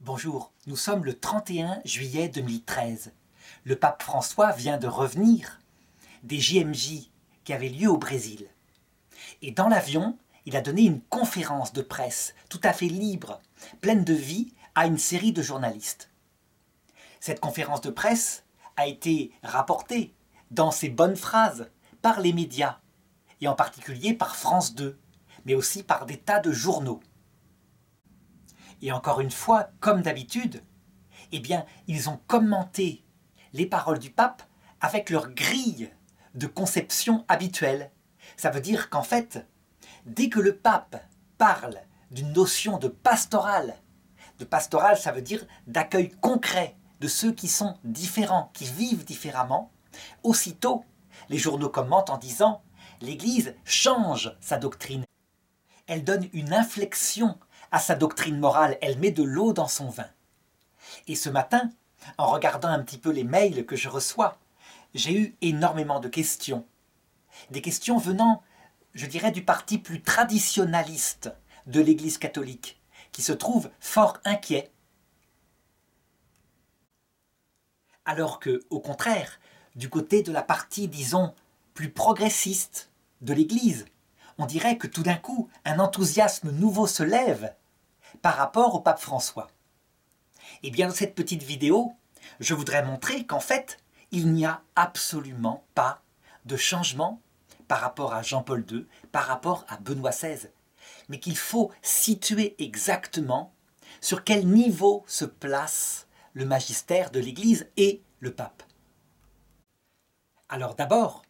Bonjour, nous sommes le 31 juillet 2013. Le pape François vient de revenir des JMJ qui avaient lieu au Brésil. Et dans l'avion, il a donné une conférence de presse tout à fait libre, pleine de vie, à une série de journalistes. Cette conférence de presse a été rapportée dans ses bonnes phrases par les médias, et en particulier par France 2, mais aussi par des tas de journaux. Et encore une fois, comme d'habitude, eh bien, ils ont commenté les paroles du pape avec leur grille de conception habituelle. Ça veut dire qu'en fait, dès que le pape parle d'une notion de pastoral ça veut dire d'accueil concret de ceux qui sont différents, qui vivent différemment, aussitôt, les journaux commentent en disant « l'Église change sa doctrine ». Elle donne une inflexion à sa doctrine morale, elle met de l'eau dans son vin. Et ce matin, en regardant un petit peu les mails que je reçois, j'ai eu énormément de questions. Des questions venant, je dirais, du parti plus traditionnaliste de l'Église catholique, qui se trouve fort inquiet. Alors que, au contraire, du côté de la partie, disons, plus progressiste de l'Église, on dirait que tout d'un coup, un enthousiasme nouveau se lève par rapport au pape François. Et bien dans cette petite vidéo, je voudrais montrer qu'en fait, il n'y a absolument pas de changement par rapport à Jean-Paul II, par rapport à Benoît XVI, mais qu'il faut situer exactement sur quel niveau se place le magistère de l'Église et le pape. Alors d'abord,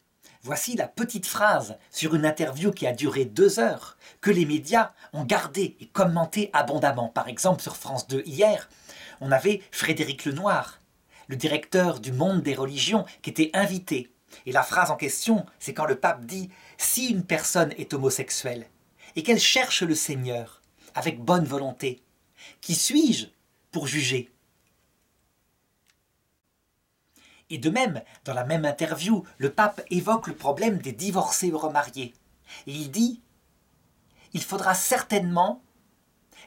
voici la petite phrase sur une interview qui a duré 2 heures, que les médias ont gardée et commentée abondamment. Par exemple, sur France 2 hier, on avait Frédéric Lenoir, le directeur du Monde des religions, qui était invité. Et la phrase en question, c'est quand le pape dit « Si une personne est homosexuelle et qu'elle cherche le Seigneur avec bonne volonté, qui suis-je pour juger ?» Et de même, dans la même interview, le pape évoque le problème des divorcés remariés. Et il dit « Il faudra certainement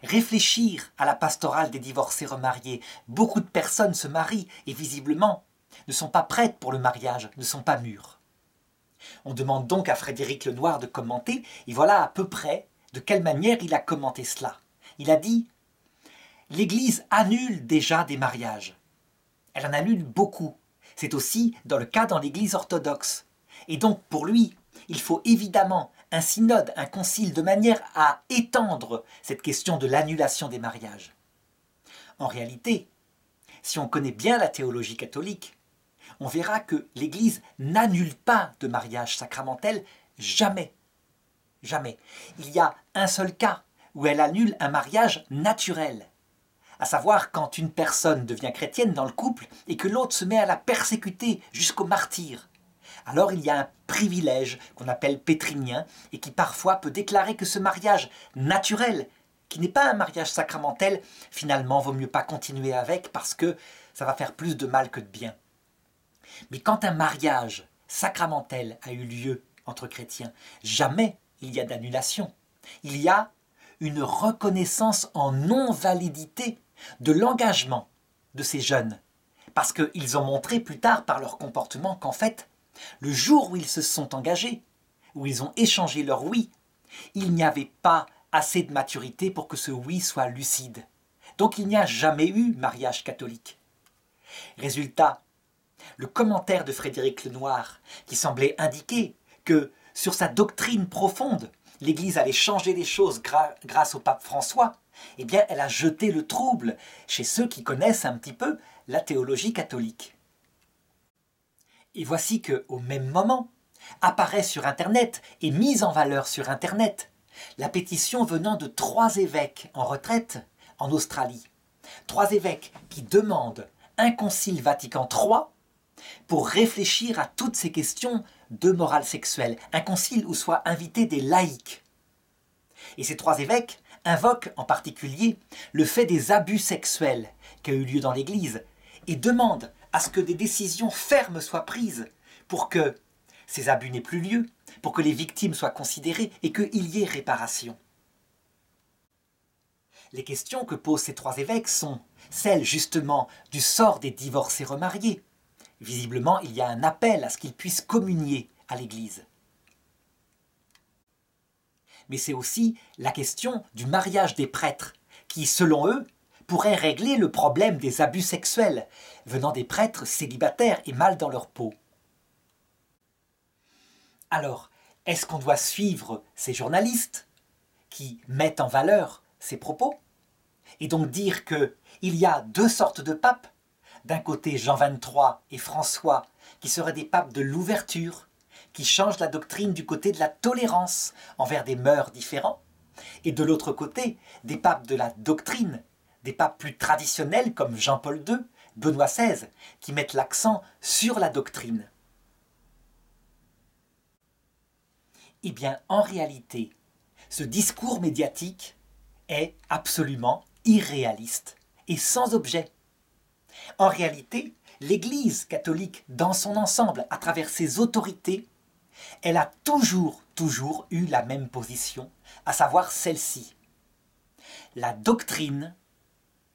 réfléchir à la pastorale des divorcés remariés. Beaucoup de personnes se marient et visiblement ne sont pas prêtes pour le mariage, ne sont pas mûres. » On demande donc à Frédéric Lenoir de commenter, et voilà à peu près de quelle manière il a commenté cela. Il a dit « L'Église annule déjà des mariages. Elle en annule beaucoup. C'est aussi dans le cas dans l'Église orthodoxe. Et donc pour lui, il faut évidemment un synode, un concile, de manière à étendre cette question de l'annulation des mariages. En réalité, si on connaît bien la théologie catholique, on verra que l'Église n'annule pas de mariage sacramentel, jamais. Jamais. Il y a un seul cas où elle annule un mariage naturel, à savoir quand une personne devient chrétienne dans le couple et que l'autre se met à la persécuter jusqu'au martyre. Alors il y a un privilège qu'on appelle pétrinien et qui parfois peut déclarer que ce mariage naturel, qui n'est pas un mariage sacramentel, finalement vaut mieux pas continuer avec parce que ça va faire plus de mal que de bien. Mais quand un mariage sacramentel a eu lieu entre chrétiens, jamais il y a d'annulation. Il y a une reconnaissance en non-validité de l'engagement de ces jeunes, parce qu'ils ont montré plus tard par leur comportement qu'en fait, le jour où ils se sont engagés, où ils ont échangé leur oui, il n'y avait pas assez de maturité pour que ce oui soit lucide. Donc il n'y a jamais eu mariage catholique. Résultat, le commentaire de Frédéric Lenoir, qui semblait indiquer que sur sa doctrine profonde, l'Église allait changer les choses grâce au pape François, eh bien elle a jeté le trouble chez ceux qui connaissent un petit peu la théologie catholique. Et voici qu'au même moment, apparaît sur Internet et mise en valeur sur Internet la pétition venant de 3 évêques en retraite en Australie. 3 évêques qui demandent un concile Vatican III pour réfléchir à toutes ces questions de morale sexuelle. Un concile où soient invités des laïcs. Et ces 3 évêques invoquent en particulier le fait des abus sexuels qui a eu lieu dans l'Église et demandent à ce que des décisions fermes soient prises pour que ces abus n'aient plus lieu, pour que les victimes soient considérées et qu'il y ait réparation. Les questions que posent ces trois évêques sont celles justement du sort des divorcés remariés. Visiblement, il y a un appel à ce qu'ils puissent communier à l'Église. Mais c'est aussi la question du mariage des prêtres, qui, selon eux, pourrait régler le problème des abus sexuels venant des prêtres célibataires et mal dans leur peau. Alors, est-ce qu'on doit suivre ces journalistes qui mettent en valeur ces propos et donc dire qu'il y a deux sortes de papes, d'un côté Jean XXIII et François, qui seraient des papes de l'ouverture, qui changent la doctrine du côté de la tolérance envers des mœurs différents, et de l'autre côté, des papes de la doctrine, des papes plus traditionnels comme Jean-Paul II, Benoît XVI, qui mettent l'accent sur la doctrine. Eh bien, en réalité, ce discours médiatique est absolument irréaliste et sans objet. En réalité, l'Église catholique dans son ensemble, à travers ses autorités, elle a toujours eu la même position, à savoir celle-ci. La doctrine,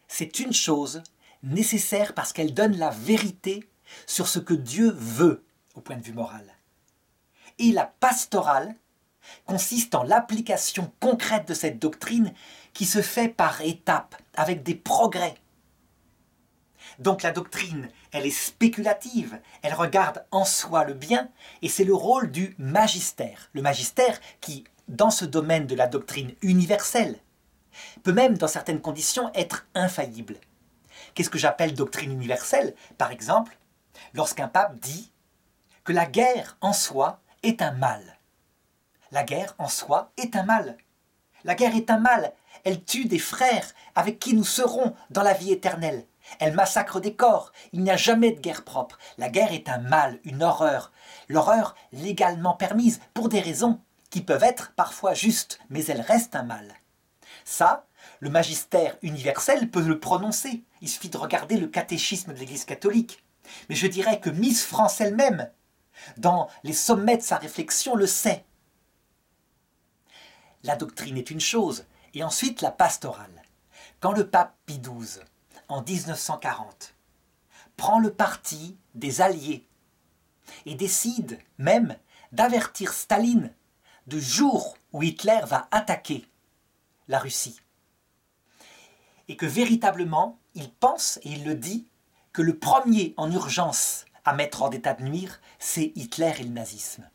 c'est une chose nécessaire parce qu'elle donne la vérité sur ce que Dieu veut au point de vue moral. Et la pastorale consiste en l'application concrète de cette doctrine qui se fait par étapes, avec des progrès. Donc la doctrine, elle est spéculative, elle regarde en soi le bien, et c'est le rôle du magistère. Le magistère qui, dans ce domaine de la doctrine universelle, peut même, dans certaines conditions, être infaillible. Qu'est-ce que j'appelle doctrine universelle? Par exemple, lorsqu'un pape dit que la guerre en soi est un mal. La guerre en soi est un mal. La guerre est un mal. Elle tue des frères avec qui nous serons dans la vie éternelle. Elle massacre des corps. Il n'y a jamais de guerre propre. La guerre est un mal, une horreur. L'horreur légalement permise pour des raisons qui peuvent être parfois justes, mais elle reste un mal. Ça, le magistère universel peut le prononcer. Il suffit de regarder le catéchisme de l'Église catholique. Mais je dirais que Miss France elle-même, dans les sommets de sa réflexion, le sait. La doctrine est une chose, et ensuite la pastorale. Quand le pape Pie XII, en 1940, prend le parti des Alliés et décide même d'avertir Staline du jour où Hitler va attaquer la Russie, et que véritablement, il pense, et il le dit, que le premier en urgence à mettre hors d'état de nuire, c'est Hitler et le nazisme.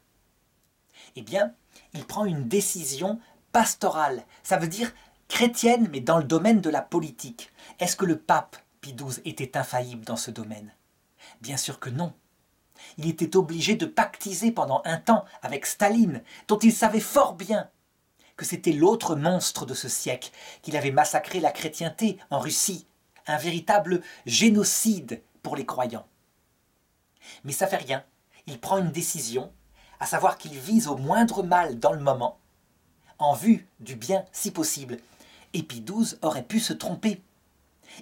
Eh bien, il prend une décision pastorale, ça veut dire chrétienne, mais dans le domaine de la politique. Est-ce que le pape Pie XII était infaillible dans ce domaine? Bien sûr que non. Il était obligé de pactiser pendant un temps avec Staline, dont il savait fort bien que c'était l'autre monstre de ce siècle, qu'il avait massacré la chrétienté en Russie, un véritable génocide pour les croyants. Mais ça fait rien, il prend une décision, à savoir qu'il vise au moindre mal dans le moment, en vue du bien si possible. Et Pie XII aurait pu se tromper.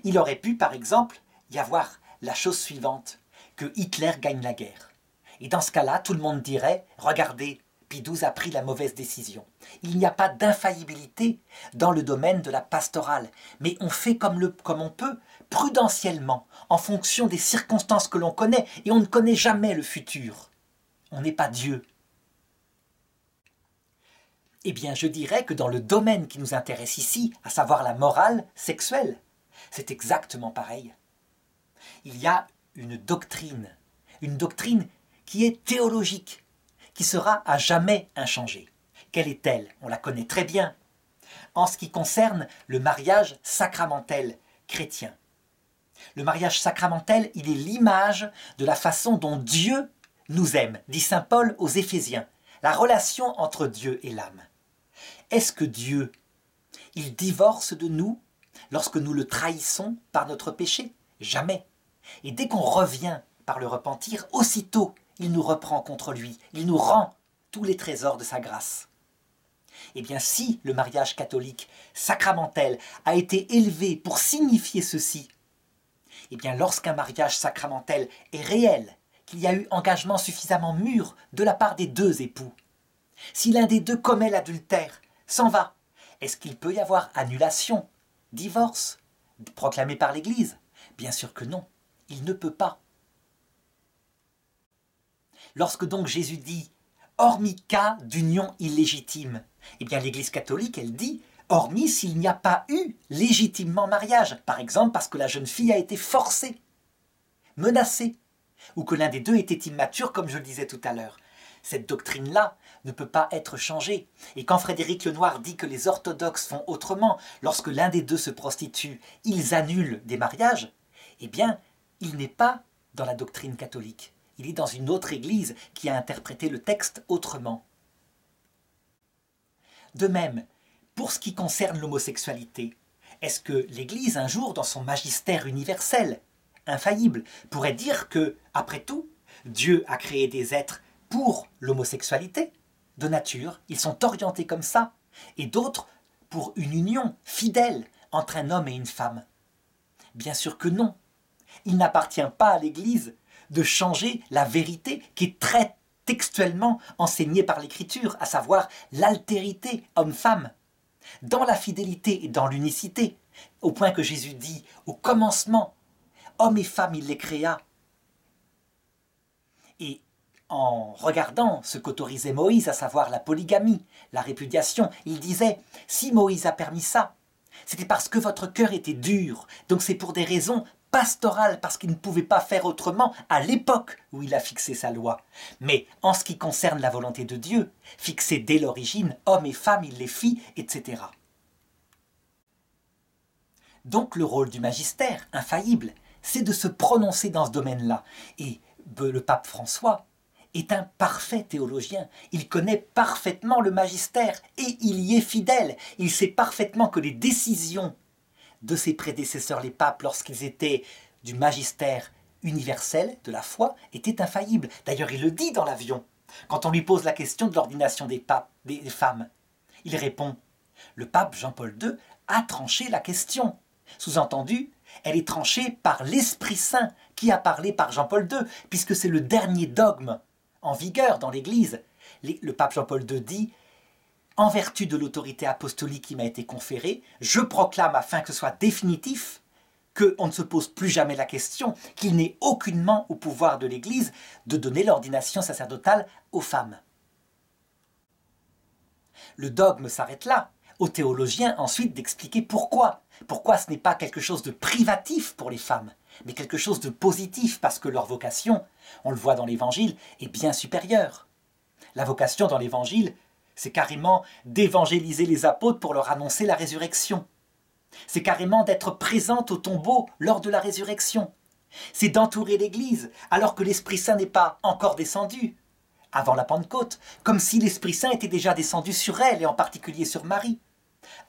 Il aurait pu, par exemple, y avoir la chose suivante, que Hitler gagne la guerre. Et dans ce cas-là, tout le monde dirait, regardez, Pie XII a pris la mauvaise décision. Il n'y a pas d'infaillibilité dans le domaine de la pastorale, mais on fait comme on peut, prudentiellement, en fonction des circonstances que l'on connaît, et on ne connaît jamais le futur. On n'est pas Dieu. Eh bien, je dirais que dans le domaine qui nous intéresse ici, à savoir la morale sexuelle, c'est exactement pareil. Il y a une doctrine qui est théologique, qui sera à jamais inchangée. Quelle est-elle? On la connaît très bien. En ce qui concerne le mariage sacramentel chrétien. Le mariage sacramentel, il est l'image de la façon dont Dieu nous aime, dit saint Paul aux Éphésiens. La relation entre Dieu et l'âme. Est-ce que Dieu, il divorce de nous lorsque nous le trahissons par notre péché? Jamais. Et dès qu'on revient par le repentir, aussitôt, il nous reprend contre lui. Il nous rend tous les trésors de sa grâce. Eh bien, si le mariage catholique sacramentel a été élevé pour signifier ceci, eh bien, lorsqu'un mariage sacramentel est réel, qu'il y a eu engagement suffisamment mûr de la part des deux époux, si l'un des deux commet l'adultère, s'en va, est-ce qu'il peut y avoir annulation? divorce proclamé par l'Église? Bien sûr que non, il ne peut pas. Lorsque donc Jésus dit « hormis cas d'union illégitime », eh bien l'Église catholique, elle dit « hormis s'il n'y a pas eu légitimement mariage », par exemple parce que la jeune fille a été forcée, menacée, ou que l'un des deux était immature, comme je le disais tout à l'heure. Cette doctrine-là ne peut pas être changée. Et quand Frédéric Lenoir dit que les orthodoxes font autrement, lorsque l'un des deux se prostitue, ils annulent des mariages, eh bien, il n'est pas dans la doctrine catholique. Il est dans une autre église qui a interprété le texte autrement. De même, pour ce qui concerne l'homosexualité, est-ce que l'Église, un jour, dans son magistère universel, infaillible, pourrait dire que, après tout, Dieu a créé des êtres pour l'homosexualité? De nature, ils sont orientés comme ça, et d'autres pour une union fidèle entre un homme et une femme. Bien sûr que non. Il n'appartient pas à l'Église de changer la vérité qui est très textuellement enseignée par l'Écriture, à savoir l'altérité homme-femme, dans la fidélité et dans l'unicité, au point que Jésus dit au commencement, hommes et femmes il les créa. Et en regardant ce qu'autorisait Moïse, à savoir la polygamie, la répudiation, il disait « Si Moïse a permis ça, c'était parce que votre cœur était dur, donc c'est pour des raisons pastorales, parce qu'il ne pouvait pas faire autrement à l'époque où il a fixé sa loi. Mais en ce qui concerne la volonté de Dieu, fixée dès l'origine, hommes et femmes, il les fit, etc. » Donc le rôle du magistère, infaillible, c'est de se prononcer dans ce domaine-là. Et le pape François est un parfait théologien. Il connaît parfaitement le magistère et il y est fidèle. Il sait parfaitement que les décisions de ses prédécesseurs, les papes, lorsqu'ils étaient du magistère universel de la foi, étaient infaillibles. D'ailleurs, il le dit dans l'avion. Quand on lui pose la question de l'ordination des femmes, il répond « Le pape Jean-Paul II a tranché la question ». Sous-entendu, elle est tranchée par l'Esprit Saint qui a parlé par Jean-Paul II, puisque c'est le dernier dogme en vigueur dans l'Église. Le pape Jean-Paul II dit « En vertu de l'autorité apostolique qui m'a été conférée, je proclame afin que ce soit définitif qu'on ne se pose plus jamais la question, qu'il n'est aucunement au pouvoir de l'Église de donner l'ordination sacerdotale aux femmes. » Le dogme s'arrête là. Aux théologiens ensuite d'expliquer pourquoi. Pourquoi ce n'est pas quelque chose de privatif pour les femmes, mais quelque chose de positif, parce que leur vocation, on le voit dans l'Évangile, est bien supérieure. La vocation dans l'Évangile, c'est carrément d'évangéliser les apôtres pour leur annoncer la résurrection. C'est carrément d'être présente au tombeau lors de la résurrection. C'est d'entourer l'Église alors que l'Esprit Saint n'est pas encore descendu, avant la Pentecôte, comme si l'Esprit Saint était déjà descendu sur elle, et en particulier sur Marie.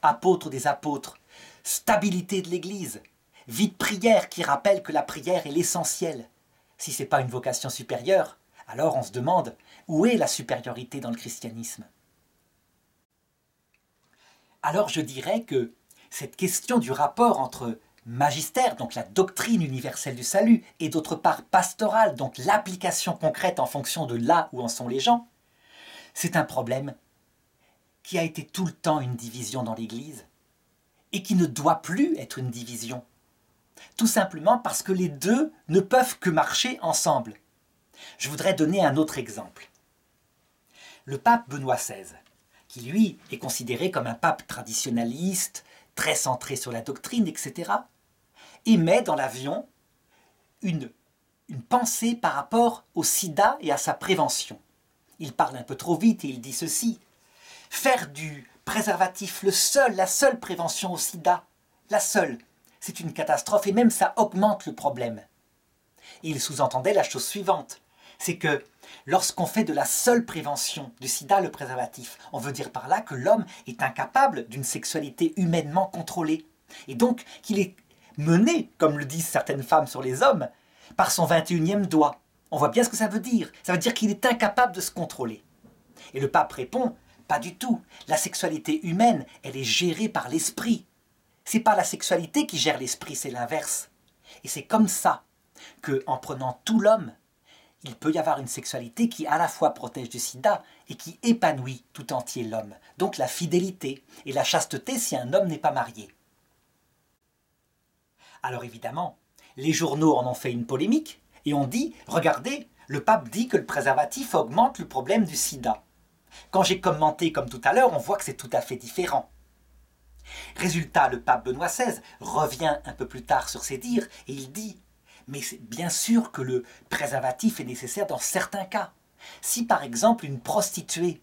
Apôtre des apôtres, stabilité de l'Église, vie de prière qui rappelle que la prière est l'essentiel. Si ce n'est pas une vocation supérieure, alors on se demande où est la supériorité dans le christianisme. Alors je dirais que cette question du rapport entre magistère, donc la doctrine universelle du salut, et d'autre part pastorale, donc l'application concrète en fonction de là où en sont les gens, c'est un problème qui a été tout le temps une division dans l'Église et qui ne doit plus être une division. Tout simplement parce que les deux ne peuvent que marcher ensemble. Je voudrais donner un autre exemple. Le pape Benoît XVI, qui lui est considéré comme un pape traditionnaliste, très centré sur la doctrine, etc., émet dans l'avion une pensée par rapport au sida et à sa prévention. Il parle un peu trop vite et il dit ceci. Faire du préservatif la seule prévention au sida, la seule, c'est une catastrophe et même ça augmente le problème. Et il sous-entendait la chose suivante, c'est que lorsqu'on fait de la seule prévention du sida le préservatif, on veut dire par là que l'homme est incapable d'une sexualité humainement contrôlée. Et donc qu'il est mené, comme le disent certaines femmes sur les hommes, par son 21e doigt. On voit bien ce que ça veut dire. Ça veut dire qu'il est incapable de se contrôler. Et le pape répond, pas du tout. La sexualité humaine, elle est gérée par l'esprit. C'est pas la sexualité qui gère l'esprit, c'est l'inverse. Et c'est comme ça qu'en prenant tout l'homme, il peut y avoir une sexualité qui à la fois protège du sida et qui épanouit tout entier l'homme. Donc la fidélité et la chasteté si un homme n'est pas marié. Alors évidemment, les journaux en ont fait une polémique et ont dit « Regardez, le pape dit que le préservatif augmente le problème du sida ». Quand j'ai commenté comme tout à l'heure, on voit que c'est tout à fait différent. Résultat, le pape Benoît XVI revient un peu plus tard sur ses dires et il dit « Mais c'est bien sûr que le préservatif est nécessaire dans certains cas. Si par exemple une prostituée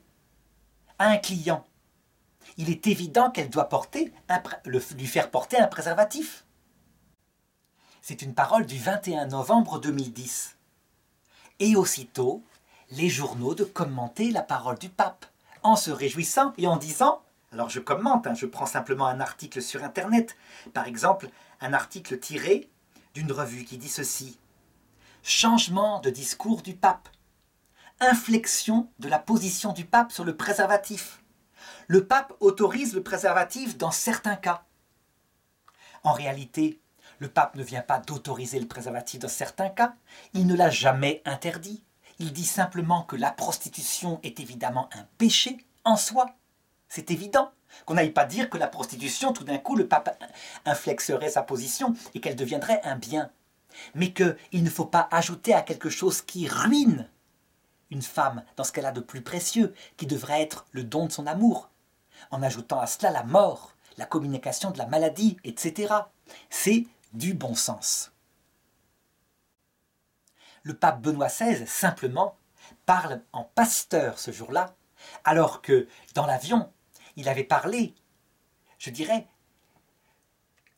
a un client, il est évident qu'elle doit lui faire porter un préservatif. » C'est une parole du 21 novembre 2010. Et aussitôt, les journaux de commenter la parole du pape, en se réjouissant et en disant, alors je commente, je prends simplement un article sur Internet, par exemple un article tiré d'une revue qui dit ceci, « Changement de discours du pape, inflexion de la position du pape sur le préservatif. Le pape autorise le préservatif dans certains cas. » En réalité, le pape ne vient pas d'autoriser le préservatif dans certains cas, il ne l'a jamais interdit. Il dit simplement que la prostitution est évidemment un péché en soi. C'est évident qu'on n'aille pas dire que la prostitution, tout d'un coup, le pape inflexerait sa position et qu'elle deviendrait un bien. Mais qu'il ne faut pas ajouter à quelque chose qui ruine une femme dans ce qu'elle a de plus précieux, qui devrait être le don de son amour, en ajoutant à cela la mort, la communication de la maladie, etc. C'est du bon sens. Le pape Benoît XVI, simplement, parle en pasteur ce jour-là, alors que dans l'avion, il avait parlé, je dirais,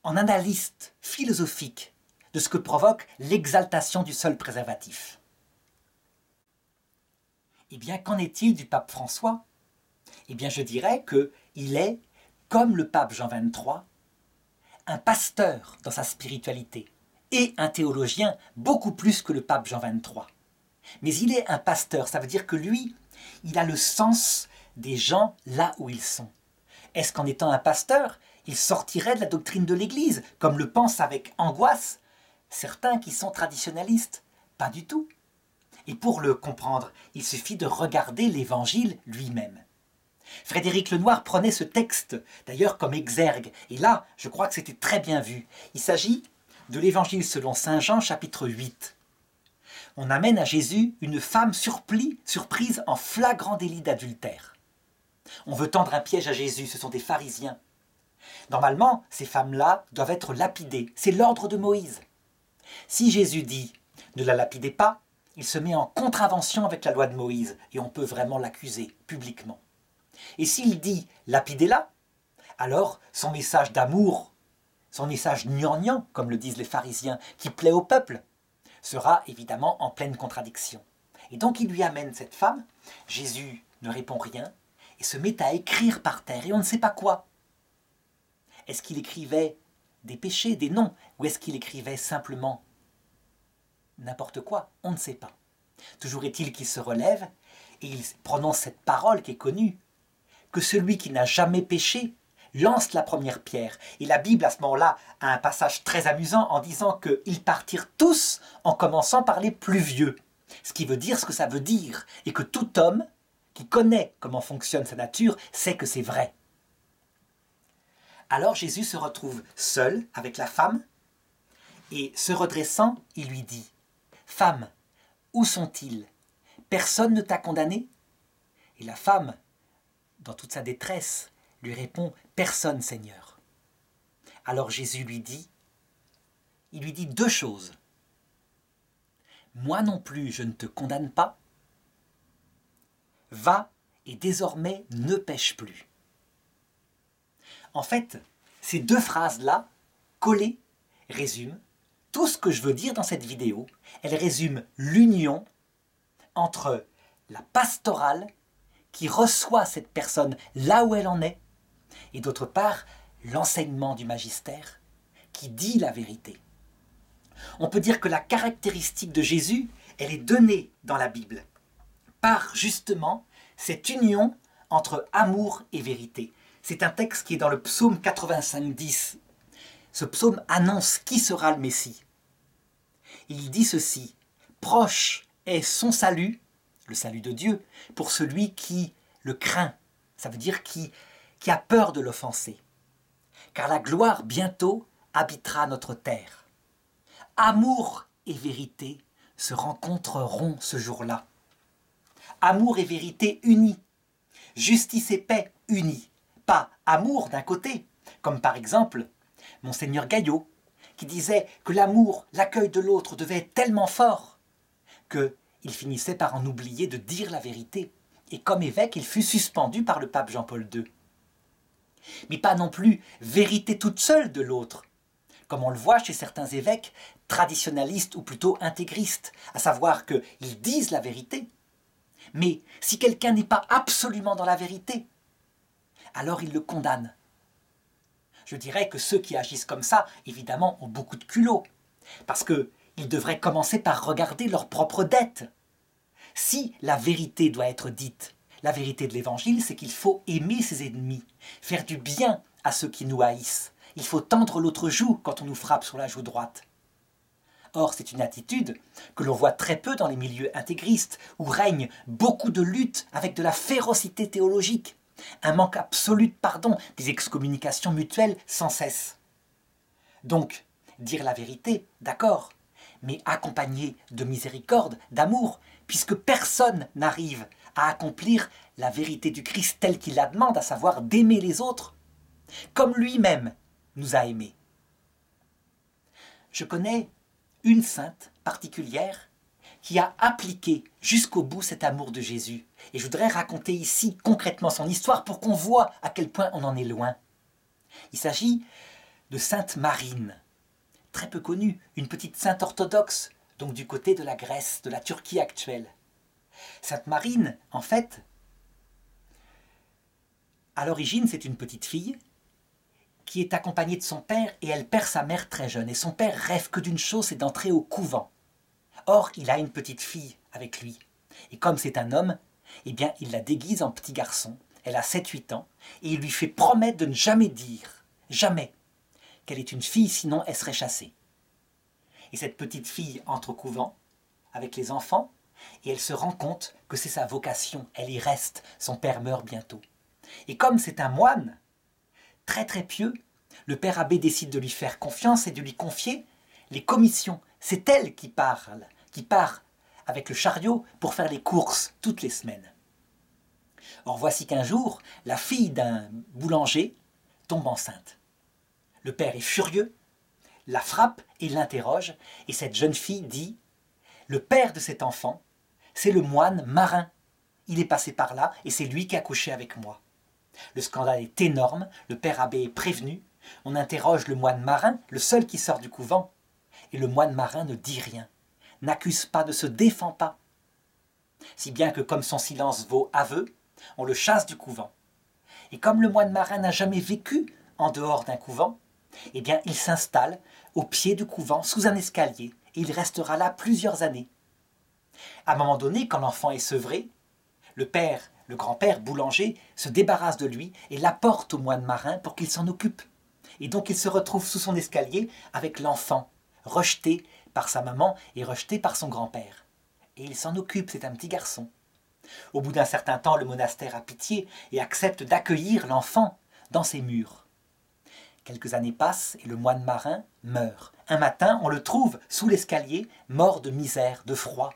en analyste philosophique de ce que provoque l'exaltation du seul préservatif. Eh bien, qu'en est-il du pape François ? Eh bien, je dirais qu'il est, comme le pape Jean XXIII, un pasteur dans sa spiritualité et un théologien beaucoup plus que le pape Jean XXIII. Mais il est un pasteur, ça veut dire que lui, il a le sens des gens là où ils sont. Est-ce qu'en étant un pasteur, il sortirait de la doctrine de l'Église, comme le pensent avec angoisse certains qui sont traditionnalistes? Pas du tout. Et pour le comprendre, il suffit de regarder l'Évangile lui-même. Frédéric Lenoir prenait ce texte, d'ailleurs comme exergue, et là, je crois que c'était très bien vu. Il s'agit de l'Évangile selon saint Jean, chapitre 8. On amène à Jésus une femme surprise en flagrant délit d'adultère. On veut tendre un piège à Jésus, ce sont des pharisiens. Normalement, ces femmes-là doivent être lapidées, c'est l'ordre de Moïse. Si Jésus dit « ne la lapidez pas », il se met en contravention avec la loi de Moïse, et on peut vraiment l'accuser publiquement. Et s'il dit « lapidez-la », alors son message d'amour, son message gnangnan, comme le disent les pharisiens, qui plaît au peuple, sera évidemment en pleine contradiction. Et donc il lui amène cette femme, Jésus ne répond rien, et se met à écrire par terre, et on ne sait pas quoi. Est-ce qu'il écrivait des péchés, des noms, ou est-ce qu'il écrivait simplement n'importe quoi? On ne sait pas. Toujours est-il qu'il se relève, et il prononce cette parole qui est connue, que celui qui n'a jamais péché lance la première pierre. Et la Bible, à ce moment-là, a un passage très amusant en disant qu'ils partirent tous en commençant par les plus vieux. Ce qui veut dire ce que ça veut dire. Et que tout homme qui connaît comment fonctionne sa nature sait que c'est vrai. Alors Jésus se retrouve seul avec la femme et se redressant, il lui dit « Femme, où sont-ils? Personne ne t'a condamné ?» Et la femme, dans toute sa détresse, lui répond « Personne, Seigneur. » Alors Jésus lui dit deux choses. « Moi non plus, je ne te condamne pas. Va et désormais ne pêche plus. » En fait, ces deux phrases-là, collées, résument tout ce que je veux dire dans cette vidéo. Elles résument l'union entre la pastorale qui reçoit cette personne là où elle en est, et d'autre part, l'enseignement du magistère qui dit la vérité. On peut dire que la caractéristique de Jésus, elle est donnée dans la Bible, par justement cette union entre amour et vérité. C'est un texte qui est dans le psaume 85-10. Ce psaume annonce qui sera le Messie. Il dit ceci, « Proche est son salut, le salut de Dieu, pour celui qui le craint. » Ça veut dire qui a peur de l'offenser. Car la gloire bientôt habitera notre terre. Amour et vérité se rencontreront ce jour-là. Amour et vérité unis, justice et paix unis. Pas amour d'un côté, comme par exemple Monseigneur Gaillot, qui disait que l'amour, l'accueil de l'autre devait être tellement fort qu'il finissait par en oublier de dire la vérité. Et comme évêque, il fut suspendu par le pape Jean-Paul II. Mais pas non plus vérité toute seule de l'autre, comme on le voit chez certains évêques traditionnalistes ou plutôt intégristes, à savoir qu'ils disent la vérité. Mais si quelqu'un n'est pas absolument dans la vérité, alors ils le condamnent. Je dirais que ceux qui agissent comme ça, évidemment, ont beaucoup de culot, parce qu'ils devraient commencer par regarder leurs propres dettes. Si la vérité doit être dite, la vérité de l'Évangile, c'est qu'il faut aimer ses ennemis, faire du bien à ceux qui nous haïssent. Il faut tendre l'autre joue quand on nous frappe sur la joue droite. Or, c'est une attitude que l'on voit très peu dans les milieux intégristes, où règne beaucoup de lutte avec de la férocité théologique, un manque absolu de pardon, des excommunications mutuelles sans cesse. Donc, dire la vérité, d'accord, mais accompagné de miséricorde, d'amour, puisque personne n'arrive à accomplir la vérité du Christ telle qu'il la demande, à savoir d'aimer les autres, comme lui-même nous a aimés. Je connais une sainte particulière qui a appliqué jusqu'au bout cet amour de Jésus. Et je voudrais raconter ici concrètement son histoire pour qu'on voit à quel point on en est loin. Il s'agit de sainte Marine, très peu connue, une petite sainte orthodoxe, donc du côté de la Grèce, de la Turquie actuelle. Sainte Marine, en fait, à l'origine, c'est une petite fille qui est accompagnée de son père et elle perd sa mère très jeune. Et son père rêve que d'une chose, c'est d'entrer au couvent. Or, il a une petite fille avec lui. Et comme c'est un homme, eh bien, il la déguise en petit garçon. Elle a 7-8 ans et il lui fait promettre de ne jamais dire, jamais, qu'elle est une fille, sinon elle serait chassée. Et cette petite fille entre au couvent avec les enfants et elle se rend compte que c'est sa vocation. Elle y reste. Son père meurt bientôt. Et comme c'est un moine, très très pieux, le père abbé décide de lui faire confiance et de lui confier les commissions. C'est elle qui part avec le chariot pour faire les courses toutes les semaines. Or voici qu'un jour, la fille d'un boulanger tombe enceinte. Le père est furieux, la frappe et l'interroge, et cette jeune fille dit « Le père de cet enfant, c'est le moine Marin. Il est passé par là et c'est lui qui a couché avec moi. » Le scandale est énorme, le père abbé est prévenu, on interroge le moine Marin, le seul qui sort du couvent, et le moine Marin ne dit rien, n'accuse pas, ne se défend pas. Si bien que comme son silence vaut aveu, on le chasse du couvent. Et comme le moine Marin n'a jamais vécu en dehors d'un couvent, eh bien il s'installe au pied du couvent, sous un escalier, et il restera là plusieurs années. À un moment donné, quand l'enfant est sevré, le père, le grand-père boulanger, se débarrasse de lui et l'apporte au moine Marin pour qu'il s'en occupe. Et donc il se retrouve sous son escalier avec l'enfant, rejeté par sa maman et rejeté par son grand-père. Et il s'en occupe, c'est un petit garçon. Au bout d'un certain temps, le monastère a pitié et accepte d'accueillir l'enfant dans ses murs. Quelques années passent et le moine Marin meurt. Un matin, on le trouve sous l'escalier, mort de misère, de froid.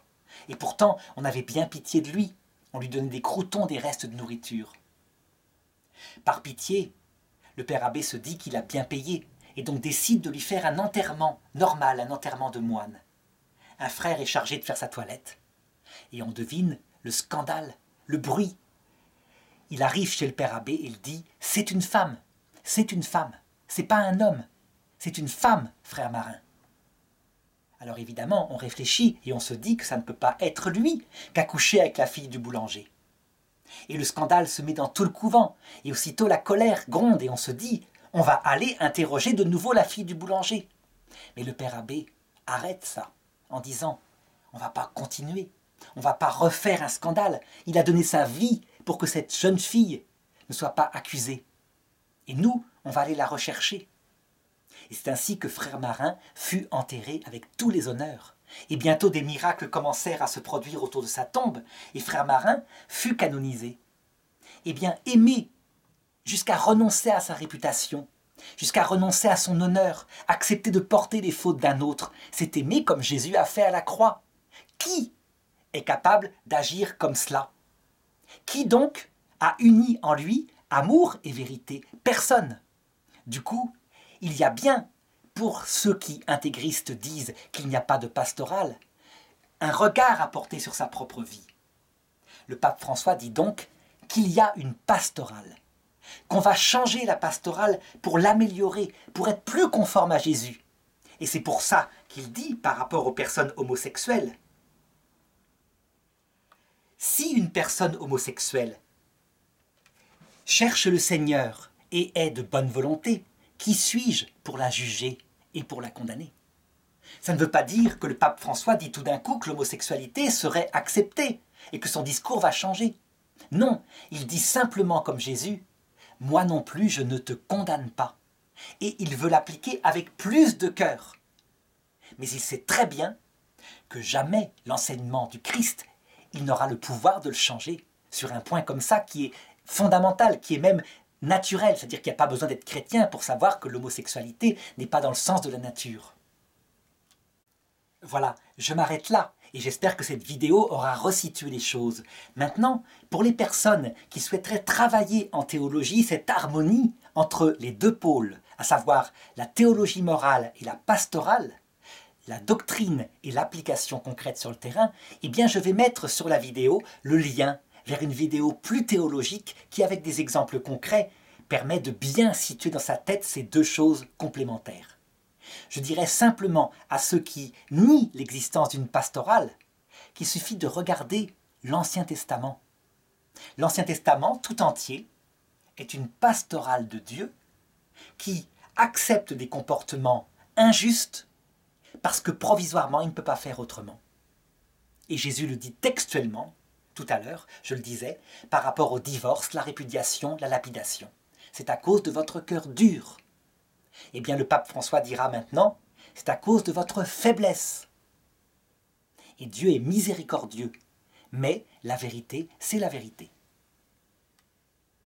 Et pourtant, on avait bien pitié de lui. On lui donnait des croûtons, des restes de nourriture. Par pitié, le père abbé se dit qu'il a bien payé et donc décide de lui faire un enterrement normal, un enterrement de moine. Un frère est chargé de faire sa toilette. Et on devine le scandale, le bruit. Il arrive chez le père abbé et il dit « C'est une femme, c'est une femme, c'est pas un homme, c'est une femme, frère Marin. » Alors évidemment, on réfléchit et on se dit que ça ne peut pas être lui qui a couché avec la fille du boulanger. Et le scandale se met dans tout le couvent, et aussitôt la colère gronde et on se dit « On va aller interroger de nouveau la fille du boulanger. » Mais le père abbé arrête ça en disant « On ne va pas continuer, on ne va pas refaire un scandale. Il a donné sa vie pour que cette jeune fille ne soit pas accusée. Et nous, on va aller la rechercher. » Et c'est ainsi que frère Marin fut enterré avec tous les honneurs. Et bientôt des miracles commencèrent à se produire autour de sa tombe, et frère Marin fut canonisé. Eh bien, aimé jusqu'à renoncer à sa réputation, jusqu'à renoncer à son honneur, accepter de porter les fautes d'un autre. C'est aimer comme Jésus a fait à la croix. Qui est capable d'agir comme cela? Qui donc a uni en lui amour et vérité? Personne. Du coup, il y a bien, pour ceux qui, intégristes, disent qu'il n'y a pas de pastoral, un regard à porter sur sa propre vie. Le pape François dit donc qu'il y a une pastorale, qu'on va changer la pastorale pour l'améliorer, pour être plus conforme à Jésus. Et c'est pour ça qu'il dit, par rapport aux personnes homosexuelles, si une personne homosexuelle cherche le Seigneur et est de bonne volonté, qui suis-je pour la juger et pour la condamner? Ça ne veut pas dire que le pape François dit tout d'un coup que l'homosexualité serait acceptée et que son discours va changer. Non, il dit simplement comme Jésus, « Moi non plus, je ne te condamne pas ». Et il veut l'appliquer avec plus de cœur. Mais il sait très bien que jamais l'enseignement du Christ, il n'aura le pouvoir de le changer sur un point comme ça qui est fondamental, qui est même naturel, c'est-à-dire qu'il n'y a pas besoin d'être chrétien pour savoir que l'homosexualité n'est pas dans le sens de la nature. Voilà, je m'arrête là et j'espère que cette vidéo aura resitué les choses. Maintenant, pour les personnes qui souhaiteraient travailler en théologie, cette harmonie entre les deux pôles, à savoir la théologie morale et la pastorale, la doctrine et l'application concrète sur le terrain, eh bien je vais mettre sur la vidéo le lien vers une vidéo plus théologique qui, avec des exemples concrets, permet de bien situer dans sa tête ces deux choses complémentaires. Je dirais simplement à ceux qui nient l'existence d'une pastorale qu'il suffit de regarder l'Ancien Testament. L'Ancien Testament tout entier est une pastorale de Dieu qui accepte des comportements injustes parce que provisoirement il ne peut pas faire autrement. Et Jésus le dit textuellement, tout à l'heure, je le disais, par rapport au divorce, la répudiation, la lapidation. C'est à cause de votre cœur dur. Eh bien, le pape François dira maintenant, c'est à cause de votre faiblesse. Et Dieu est miséricordieux. Mais la vérité, c'est la vérité.